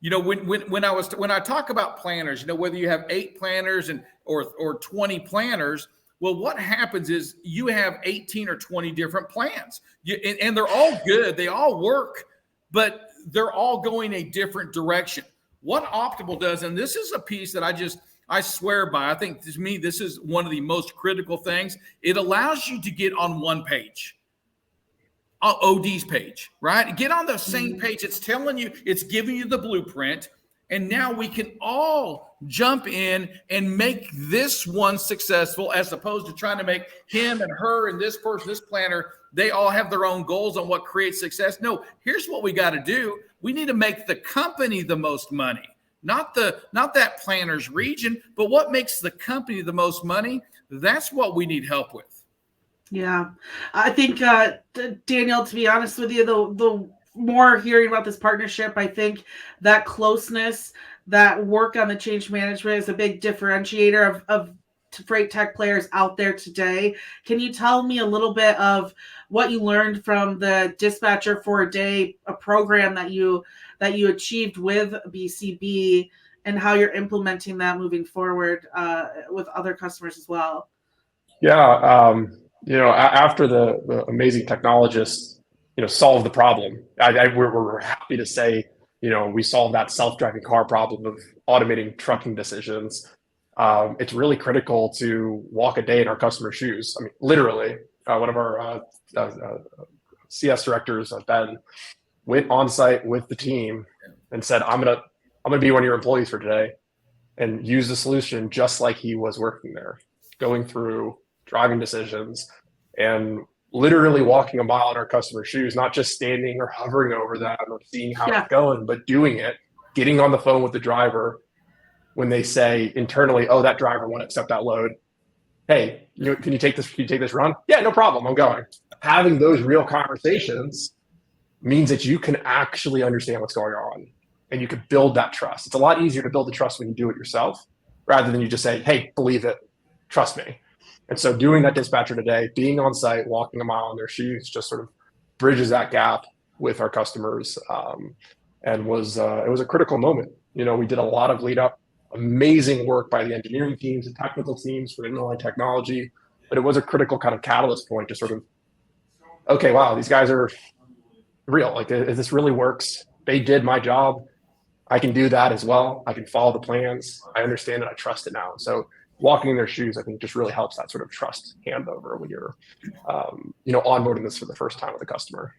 When I talk about planners, whether you have 8 planners or 20 planners, well, what happens is you have 18 or 20 different plans, and they're all good. They all work, but they're all going a different direction. What Optimal does, and this is a piece that I swear by, I think to me, this is one of the most critical things. It allows you to get on one page. OD's page, right? Get on the same page. It's telling you, it's giving you the blueprint. And now we can all jump in and make this one successful, as opposed to trying to make him and her and this person, this planner, they all have their own goals on what creates success. No, here's what we got to do. We need to make the company the most money, not that planner's region, but what makes the company the most money. That's what we need help with. Yeah, I think, Daniel, to be honest with you, the more hearing about this partnership, I think that closeness, that work on the change management is a big differentiator of freight tech players out there today. Can you tell me a little bit of what you learned from the Dispatcher for a Day, a program that you achieved with BCB, and how you're implementing that moving forward with other customers as well? Yeah. After the amazing technologists, solve the problem, we're happy to say, we solved that self-driving car problem of automating trucking decisions. It's really critical to walk a day in our customer's shoes. I mean, literally, one of our CS directors, Ben, went on site with the team and said, I'm gonna be one of your employees for today, and use the solution just like he was working there, going through driving decisions and literally walking a mile in our customer's shoes, not just standing or hovering over them or seeing how it's going, but doing it, getting on the phone with the driver when they say internally, oh, that driver won't accept that load. Hey, can you take this run? Yeah, no problem, I'm going. Having those real conversations means that you can actually understand what's going on. and you could build that trust. It's a lot easier to build the trust when you do it yourself rather than you just say, hey, believe it, trust me. And so doing that dispatcher today, being on site, walking a mile in their shoes, just sort of bridges that gap with our customers. And it was a critical moment. We did a lot of lead up, amazing work by the engineering teams and technical teams for inline technology, but it was a critical kind of catalyst point to sort of, okay, wow, these guys are real. Like, if this really works, they did my job. I can do that as well. I can follow the plans. I understand it. I trust it now. So walking in their shoes, I think, just really helps that sort of trust handover when you're, onboarding this for the first time with a customer.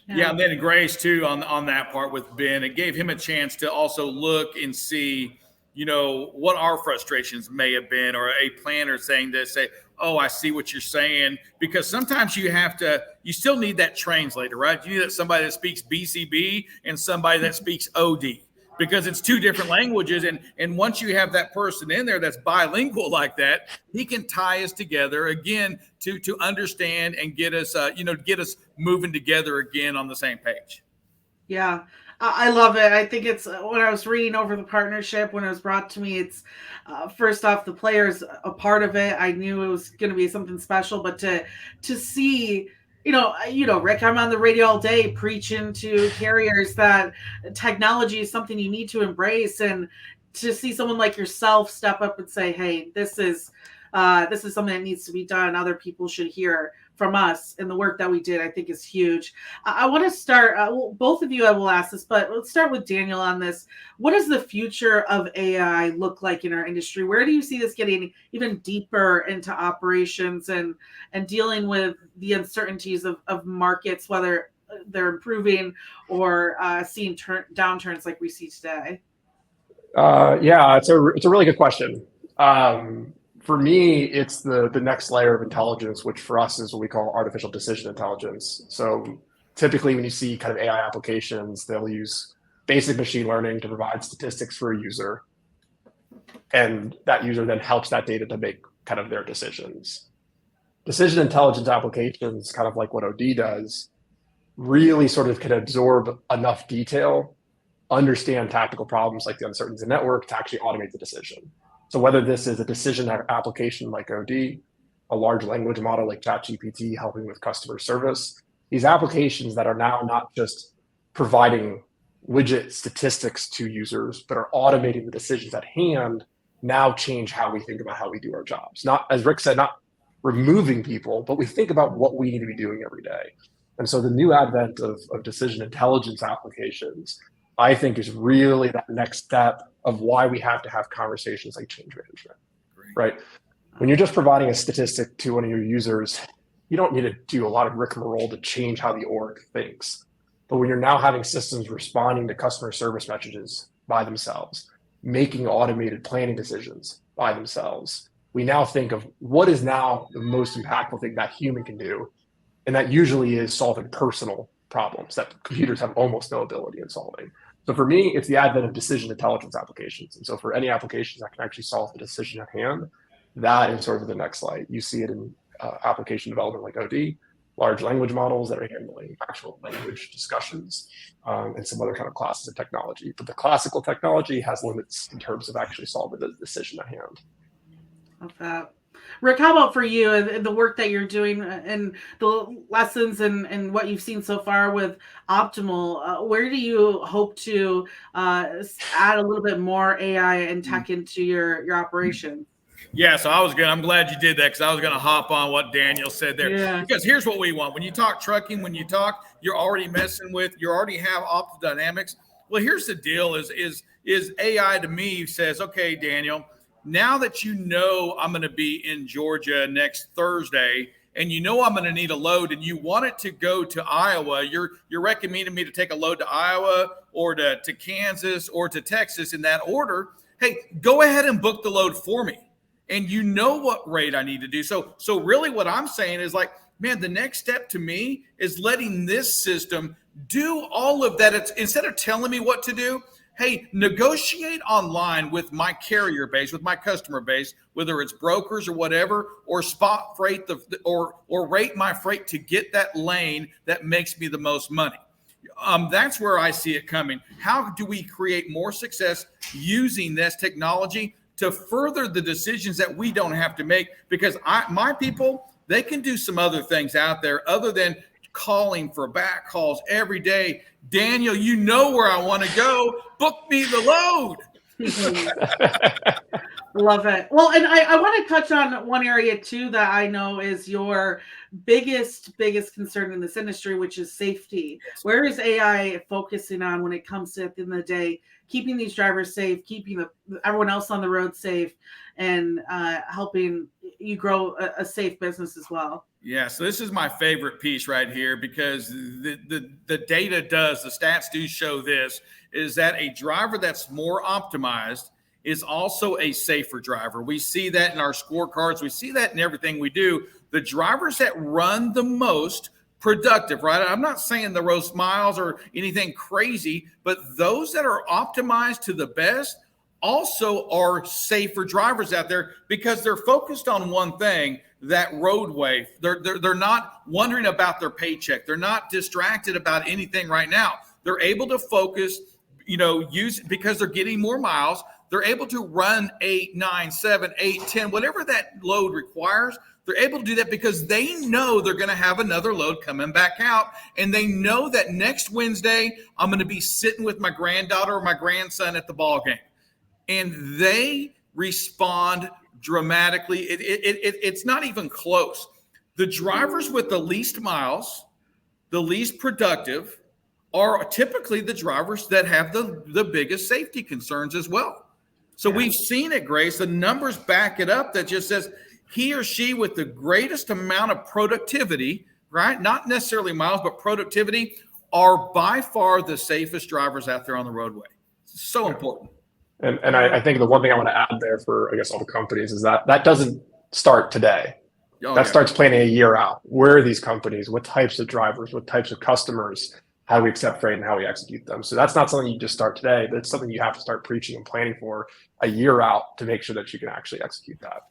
Yeah, and then Grace too on that part with Ben, it gave him a chance to also look and see, what our frustrations may have been, or a planner saying this, say, oh, I see what you're saying, because sometimes you still need that translator, right? You need somebody that speaks BCB and somebody that speaks OD, because it's two different languages. And once you have that person in there that's bilingual like that, he can tie us together again to understand and get us moving together again on the same page. Yeah, I love it. I think it's when I was reading over the partnership, when it was brought to me, it's first off, the players a part of it. I knew it was going to be something special, but to see, Rick, I'm on the radio all day preaching to carriers that technology is something you need to embrace, and to see someone like yourself step up and say, hey, this is something that needs to be done. Other people should hear from us, and the work that we did, I think, is huge. I want to start, both of you, I will ask this, but let's start with Daniel on this. What does the future of AI look like in our industry? Where do you see this getting even deeper into operations and dealing with the uncertainties of markets, whether they're improving or seeing downturns like we see today? Yeah, it's a really good question. For me, it's the next layer of intelligence, which for us is what we call artificial decision intelligence. So typically when you see kind of AI applications, they'll use basic machine learning to provide statistics for a user. And that user then helps that data to make kind of their decisions. Decision intelligence applications, kind of like what OD does, really sort of can absorb enough detail, understand tactical problems like the uncertainties in the network to actually automate the decision. So whether this is a decision application like OD, a large language model like ChatGPT helping with customer service, these applications that are now not just providing widget statistics to users, but are automating the decisions at hand, now change how we think about how we do our jobs. Not, as Rick said, not removing people, but we think about what we need to be doing every day. And so the new advent of decision intelligence applications, I think, is really that next step of why we have to have conversations like change management, right? When you're just providing a statistic to one of your users, you don't need to do a lot of rigmarole to change how the org thinks. But when you're now having systems responding to customer service messages by themselves, making automated planning decisions by themselves, we now think of what is now the most impactful thing that human can do. And that usually is solving personal problems that computers have almost no ability in solving. So for me, it's the advent of decision intelligence applications. And so for any applications that can actually solve the decision at hand, that is sort of the next light. You see it in application development like OD, large language models that are handling actual language discussions, and some other kind of classes of technology. But the classical technology has limits in terms of actually solving the decision at hand. Love that. Rick, how about for you and the work that you're doing and the lessons and what you've seen so far with Optimal? Where do you hope to add a little bit more AI and tech into your operation? Yeah, so I'm glad you did that, because I was going to hop on what Daniel said there. Yeah. Because here's what we want. When you talk trucking, you're already you already have optimal dynamics. Well, here's the deal is AI to me says, okay, Daniel, now that I'm going to be in Georgia next Thursday, and I'm going to need a load, and you want it to go to Iowa, you're recommending me to take a load to Iowa or to Kansas or to Texas in that order. Hey, go ahead and book the load for me. And you know what rate I need to do. So really what I'm saying is like, man, the next step to me is letting this system do all of that. It's instead of telling me what to do, hey, negotiate online with my carrier base, with my customer base, whether it's brokers or whatever, or spot freight or rate my freight to get that lane that makes me the most money. That's where I see it coming. How do we create more success using this technology to further the decisions that we don't have to make? Because my people, they can do some other things out there other than calling for back calls every day. Daniel, you know where I want to go. Book me the load. Love it. Well, and I want to touch on one area too that I know is your biggest concern in this industry, which is safety. Where is AI focusing on when it comes to, at the end of the day, keeping these drivers safe, keeping everyone else on the road safe, and helping you grow a safe business as well? Yeah, so this is my favorite piece right here, because the data the stats do show this, is that a driver that's more optimized is also a safer driver. We see that in our scorecards. We see that in everything we do. The drivers that run the most productive, right? I'm not saying the most miles or anything crazy, but those that are optimized to the best also are safer drivers out there, because they're focused on one thing, that roadway. They're not wondering about their paycheck. They're not distracted about anything right now. They're able to focus, because they're getting more miles. They're able to run 8, 9, 7, 8, 10, whatever that load requires. They're able to do that because they know they're going to have another load coming back out. And they know that next Wednesday, I'm going to be sitting with my granddaughter or my grandson at the ball game. And they respond dramatically. It's not even close. The drivers with the least miles, the least productive, are typically the drivers that have the biggest safety concerns as well. So we've seen it, Grace. The numbers back it up. That just says he or she with the greatest amount of productivity, right? Not necessarily miles, but productivity, are by far the safest drivers out there on the roadway. It's so important. And I think the one thing I want to add there for, I guess, all the companies is that doesn't start today. That starts planning a year out. Where are these companies? What types of drivers? What types of customers? How we accept freight and how we execute them. So that's not something you just start today, but it's something you have to start preaching and planning for a year out to make sure that you can actually execute that.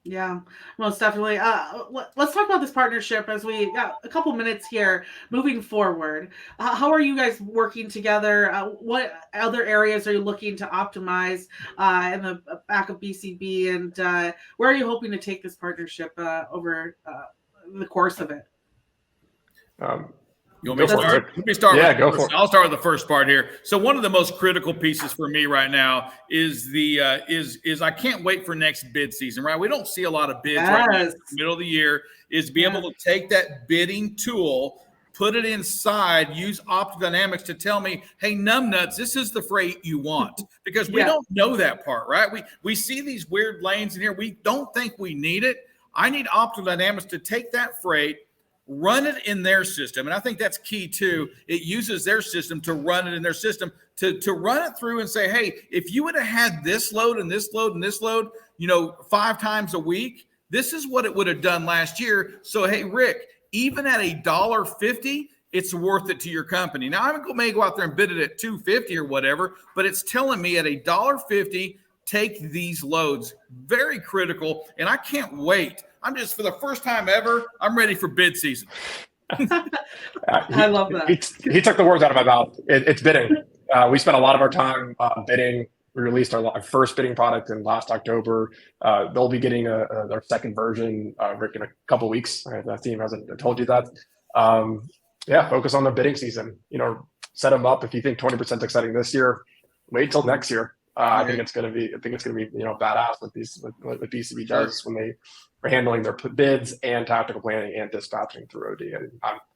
Yeah, most definitely. Let's talk about this partnership as we got a couple minutes here moving forward. How are you guys working together? What other areas are you looking to optimize in the back of BCB? And where are you hoping to take this partnership over the course of it? You want me to start? Let me start. Yeah, go for it. I'll start with the first part here. So one of the most critical pieces for me right now is I can't wait for next bid season, right? We don't see a lot of bids right now in the middle of the year. Is be able to take that bidding tool, put it inside, use Optidynamics to tell me, hey, numbnuts, this is the freight you want. Because we don't know that part, right? We see these weird lanes in here. We don't think we need it. I need Optidynamics to take that freight, run it in their system. And I think that's key too. It uses their system to run it in their system, to run it through and say, hey, if you would have had this load and this load and this load, 5 times a week, this is what it would have done last year. So, hey, Rick, even at $1.50, it's worth it to your company. Now, I may go out there and bid it at $2.50 or whatever, but it's telling me at $1.50, take these loads. Very critical. And I can't wait. I'm just, for the first time ever, I'm ready for bid season. I love that. He took the words out of my mouth. It's bidding. We spent a lot of our time bidding. We released our first bidding product in last October. They'll be getting their second version, Rick, in a couple of weeks. That team hasn't told you that. Focus on the bidding season. Set them up. If you think 20% is exciting this year, wait till next year. I think it's going to be badass what BCB does when they are handling their bids and tactical planning and dispatching through OD. And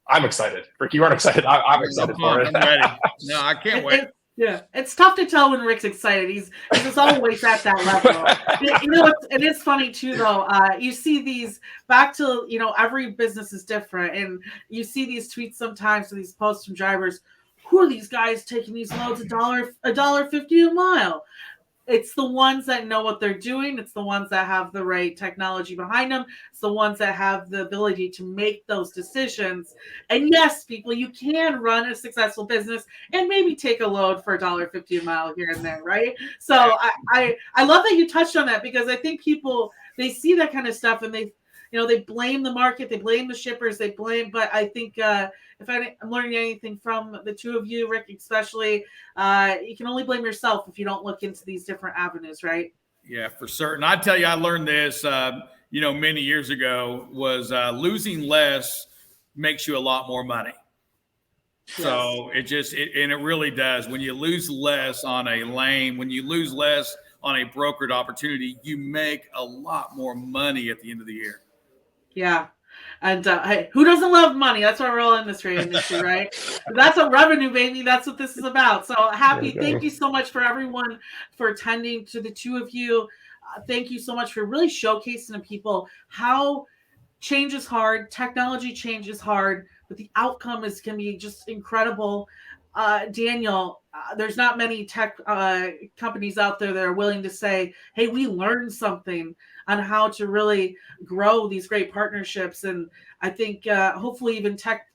I'm excited. Rick, you aren't excited. I'm excited for it. I'm ready. No, I can't wait. It's tough to tell when Rick's excited. He's just always at that level. It is funny too, though. You see these back to every business is different, and you see these tweets sometimes or these posts from drivers. Who are these guys taking these loads $1.50 a mile? It's the ones that know what they're doing. It's the ones that have the right technology behind them. It's the ones that have the ability to make those decisions. And yes, people, you can run a successful business and maybe take a load for $1.50 a mile here and there, right? So I love that you touched on that, because I think people, they see that kind of stuff and they blame the market, they blame the shippers, but I think if I'm learning anything from the two of you, Rick especially, you can only blame yourself if you don't look into these different avenues, right? Yeah, for certain. I tell you, I learned this, many years ago, was losing less makes you a lot more money. So it really does. When you lose less on a lane, when you lose less on a brokered opportunity, you make a lot more money at the end of the year. Yeah. And hey, who doesn't love money? That's why we're all in this industry, right? That's a revenue, baby. That's what this is about. So happy. Thank you so much for everyone for attending. To the two of you, thank you so much for really showcasing to people how change is hard. Technology change is hard, but the outcome can be just incredible. Daniel, there's not many tech companies out there that are willing to say, hey, we learned something on how to really grow these great partnerships. And I think hopefully even tech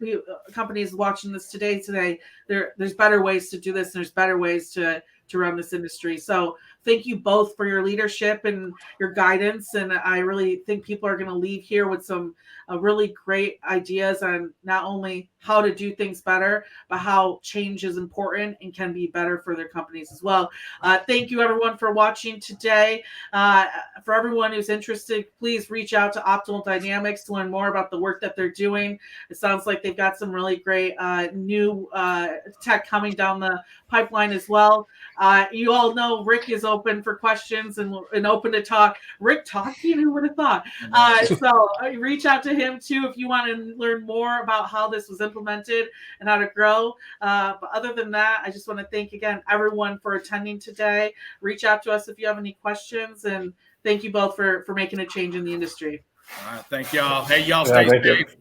companies watching this today, there's better ways to do this. And there's better ways to run this industry. So thank you both for your leadership and your guidance. And I really think people are going to leave here with some really great ideas on not only how to do things better, but how change is important and can be better for their companies as well. Thank you, everyone, for watching today. For everyone who's interested, please reach out to Optimal Dynamics to learn more about the work that they're doing. It sounds like they've got some really great new tech coming down the pipeline as well. You all know Rick is open for questions and open to talk. Rick talking, who would have thought? So reach out to him too if you want to learn more about how this was implemented and how to grow. But other than that, I just want to thank again everyone for attending today. Reach out to us if you have any questions, and thank you both for making a change in the industry. All right, thank y'all. Hey, y'all stay safe.